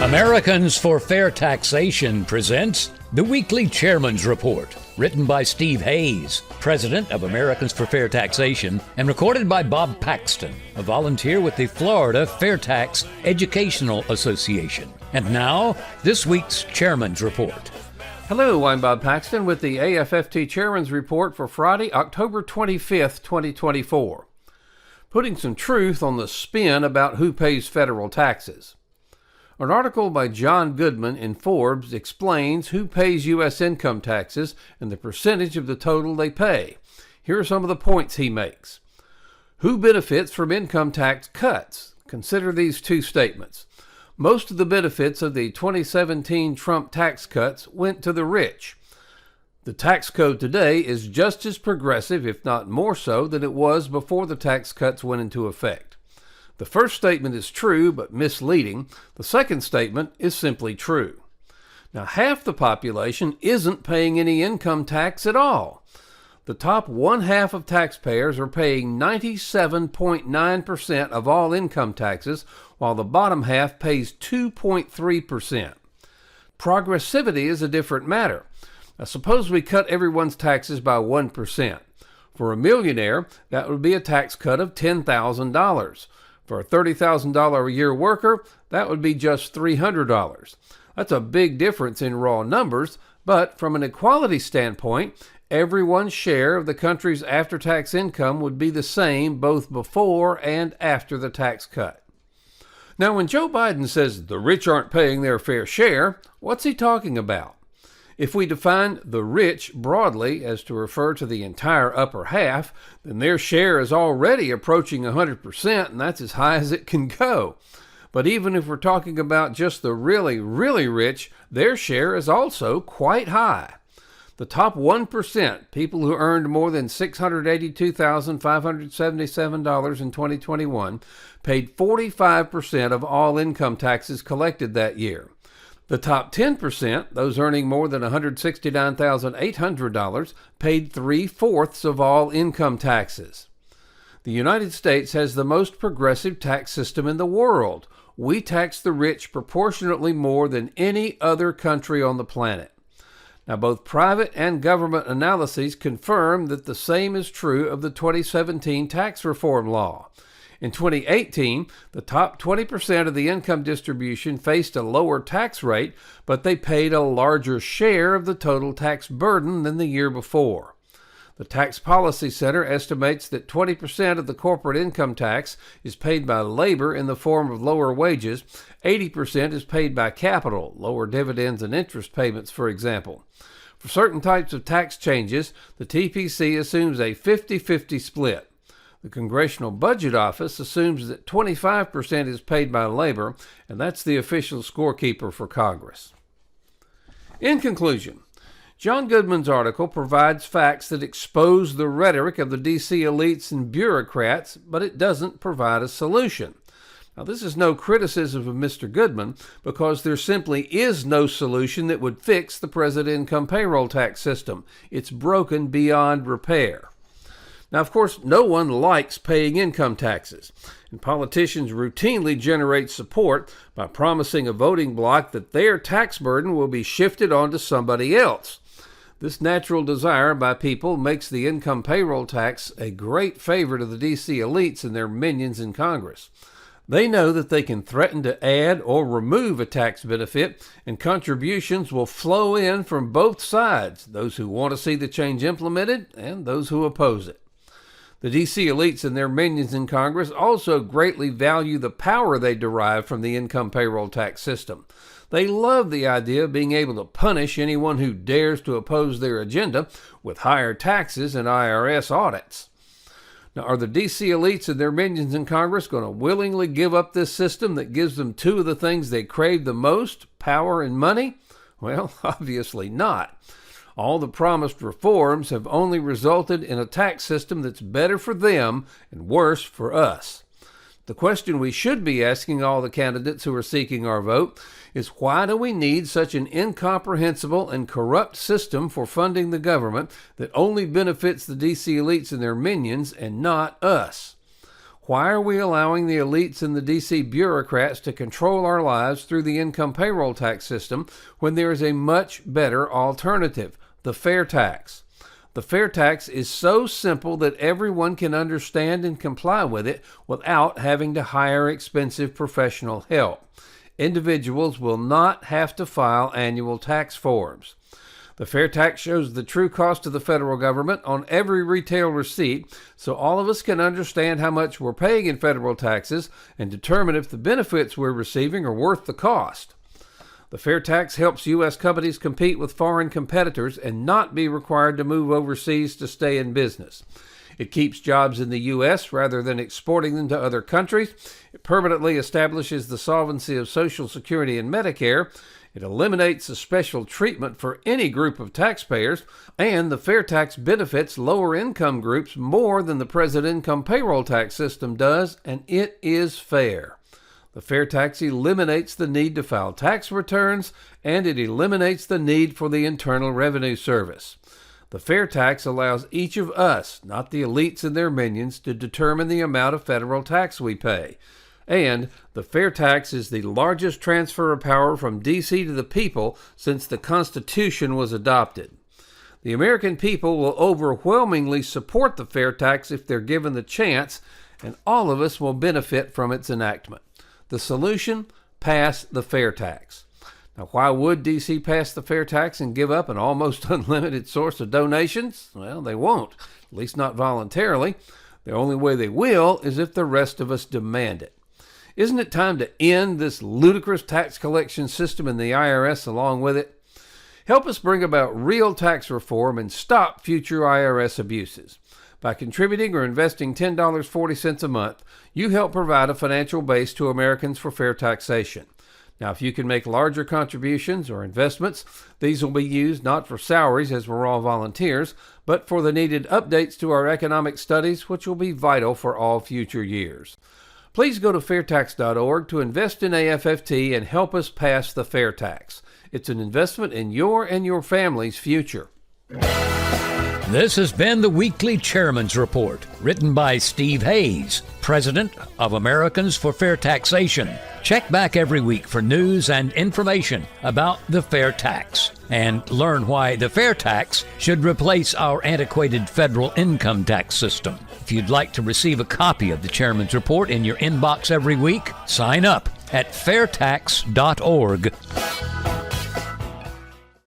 Americans for Fair Taxation presents the Weekly Chairman's Report, written by Steve Hayes, president of Americans for Fair Taxation, and recorded by Bob Paxton, a volunteer with the Florida FAIRtax Educational Association. And now, this week's Chairman's Report. Hello, I'm Bob Paxton with the AFFT Chairman's Report for Friday, October 25th, 2024. Putting some truth on the spin about who pays federal taxes. An article by John Goodman in Forbes explains who pays U.S. income taxes and the percentage of the total they pay. Here are some of the points he makes. Who benefits from income tax cuts? Consider these two statements. Most of the benefits of the 2017 Trump tax cuts went to the rich. The tax code today is just as progressive, if not more so, than it was before the tax cuts went into effect. The first statement is true, but misleading. The second statement is simply true. Now, half the population isn't paying any income tax at all. The top one half of taxpayers are paying 97.9% of all income taxes, while the bottom half pays 2.3%. Progressivity is a different matter. Now, suppose we cut everyone's taxes by 1%. For a millionaire, that would be a tax cut of $10,000. For a $30,000 a year worker, that would be just $300. That's a big difference in raw numbers, but from an equality standpoint, everyone's share of the country's after-tax income would be the same both before and after the tax cut. Now, when Joe Biden says the rich aren't paying their fair share, what's he talking about? If we define the rich broadly as to refer to the entire upper half, then their share is already approaching 100%, and that's as high as it can go. But even if we're talking about just the really, really rich, their share is also quite high. The top 1%, people who earned more than $682,577 in 2021, paid 45% of all income taxes collected that year. The top 10%, those earning more than $169,800, paid 3/4 of all income taxes. The United States has the most progressive tax system in the world. We tax the rich proportionately more than any other country on the planet. Now, both private and government analyses confirm that the same is true of the 2017 tax reform law. In 2018, the top 20% of the income distribution faced a lower tax rate, but they paid a larger share of the total tax burden than the year before. The Tax Policy Center estimates that 20% of the corporate income tax is paid by labor in the form of lower wages, 80% is paid by capital, lower dividends and interest payments, for example. For certain types of tax changes, the TPC assumes a 50-50 split. The Congressional Budget Office assumes that 25% is paid by labor, and that's the official scorekeeper for Congress. In conclusion, John Goodman's article provides facts that expose the rhetoric of the D.C. elites and bureaucrats, but it doesn't provide a solution. Now, this is no criticism of Mr. Goodman, because there simply is no solution that would fix the present income payroll tax system. It's broken beyond repair. Now, of course, no one likes paying income taxes, and politicians routinely generate support by promising a voting bloc that their tax burden will be shifted onto somebody else. This natural desire by people makes the income payroll tax a great favor to the D.C. elites and their minions in Congress. They know that they can threaten to add or remove a tax benefit, and contributions will flow in from both sides, those who want to see the change implemented and those who oppose it. The D.C. elites and their minions in Congress also greatly value the power they derive from the income payroll tax system. They love the idea of being able to punish anyone who dares to oppose their agenda with higher taxes and IRS audits. Now, are the D.C. elites and their minions in Congress going to willingly give up this system that gives them two of the things they crave the most, power and money? Well, obviously not. All the promised reforms have only resulted in a tax system that's better for them and worse for us. The question we should be asking all the candidates who are seeking our vote is, why do we need such an incomprehensible and corrupt system for funding the government that only benefits the D.C. elites and their minions and not us? Why are we allowing the elites and the D.C. bureaucrats to control our lives through the income payroll tax system when there is a much better alternative, the fair tax? The fair tax is so simple that everyone can understand and comply with it without having to hire expensive professional help. Individuals will not have to file annual tax forms. The fair tax shows the true cost of the federal government on every retail receipt, so all of us can understand how much we're paying in federal taxes and determine if the benefits we're receiving are worth the cost. The fair tax helps U.S. companies compete with foreign competitors and not be required to move overseas to stay in business. It keeps jobs in the U.S. rather than exporting them to other countries. It permanently establishes the solvency of Social Security and Medicare. It eliminates a special treatment for any group of taxpayers, and the fair tax benefits lower income groups more than the present income payroll tax system does, and it is fair. The fair tax eliminates the need to file tax returns, and it eliminates the need for the Internal Revenue Service. The fair tax allows each of us, not the elites and their minions, to determine the amount of federal tax we pay. And the fair tax is the largest transfer of power from D.C. to the people since the Constitution was adopted. The American people will overwhelmingly support the fair tax if they're given the chance, and all of us will benefit from its enactment. The solution? Pass the fair tax. Now, why would D.C. pass the fair tax and give up an almost unlimited source of donations? Well, they won't, at least not voluntarily. The only way they will is if the rest of us demand it. Isn't it time to end this ludicrous tax collection system and the IRS along with it? Help us bring about real tax reform and stop future IRS abuses. By contributing or investing $10.40 a month, you help provide a financial base to Americans for fair taxation. Now, if you can make larger contributions or investments, these will be used not for salaries, as we're all volunteers, but for the needed updates to our economic studies, which will be vital for all future years. Please go to FAIRtax.org to invest in AFFT and help us pass the fair tax. It's an investment in your and your family's future. This has been the Weekly Chairman's Report, written by Steve Hayes, President of Americans for Fair Taxation. Check back every week for news and information about the fair tax, and learn why the fair tax should replace our antiquated federal income tax system. If you'd like to receive a copy of the Chairman's Report in your inbox every week, sign up at FAIRtax.org.